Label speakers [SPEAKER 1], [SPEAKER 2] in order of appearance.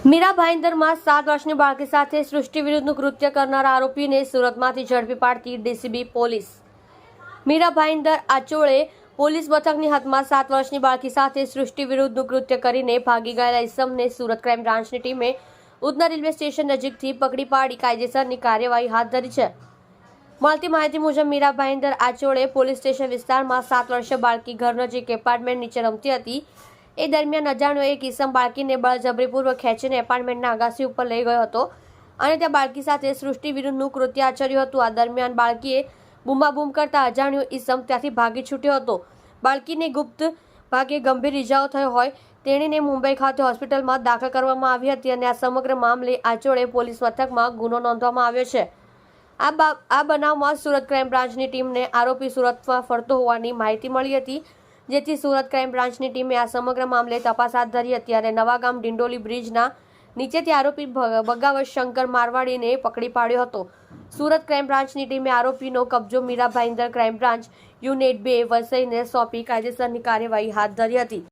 [SPEAKER 1] મીરા ભાઈન્દરમાં 7 વર્ષની બાળકી સાથે સૃષ્ટિ વિરુદ્ધનું કૃત્ય કરનાર આરોપીને સુરતમાંથી ઝડપી પાડતી ડીસીબી પોલીસ। મીરા ભાઈન્દર આચોળે પોલીસ મથકની હદમાં 7 વર્ષની બાળકી સાથે સૃષ્ટિ વિરુદ્ધનું કૃત્ય કરીને ભાગી ગયેલા ઇસમને સુરત ક્રાઇમ બ્રાન્ચની ટીમે ઉધના રેલવે સ્ટેશન નજીકથી પકડી પાડી કાયદેસરની કાર્યવાહી હાથ ધરી છે। મળતી માહિતી મુજબ મીરા ભાઈન્દર આચોળે પોલીસ સ્ટેશન વિસ્તારમાં 7 વર્ષીય બાળકી ઘર નજીક એપાર્ટમેન્ટ નીચે રમતી હતી। એ દરમિયાન અજાણ્યો એક ઇસમ બાળકીને બળજબરીપૂર્વક ખેંચીને એપાર્ટમેન્ટના અગાસી ઉપર લઈ ગયો હતો અને ત્યાં બાળકી સાથે સૃષ્ટિ વિરુદ્ધનું કૃત્ય આચર્યું હતું। આ દરમિયાન બાળકીએ બૂમાબૂમ કરતા અજાણ્યો ઇસમ ત્યાંથી ભાગી છૂટ્યો હતો। બાળકીને ગુપ્ત ભાગે ગંભીર ઇજાઓ થઈ હોય તેણીને મુંબઈ ખાતે હોસ્પિટલમાં દાખલ કરવામાં આવી હતી અને આ સમગ્ર મામલે આચોળે પોલીસ મથકમાં ગુનો નોંધવામાં આવ્યો છે। આ બનાવમાં સુરત ક્રાઇમ બ્રાન્ચની ટીમને આરોપી સુરતમાં ફરતો હોવાની માહિતી મળી હતી, જેથી સુરત ક્રાઇમ બ્રાન્ચની ટીમે આ સમગ્ર મામલે તપાસ હાથ ધરી હતી અને નવાગામ ડિંડોલી બ્રિજના નીચેથી આરોપી બગાવત શંકર મારવાડીને પકડી પાડ્યો હતો। સુરત ક્રાઇમ બ્રાન્ચની ટીમે આરોપીનો કબજો મીરા ભાઈન્દર ક્રાઇમ બ્રાન્ચ યુનિટ 2 વસઈને સોંપી કાયદેસરની કાર્યવાહી હાથ ધરી હતી।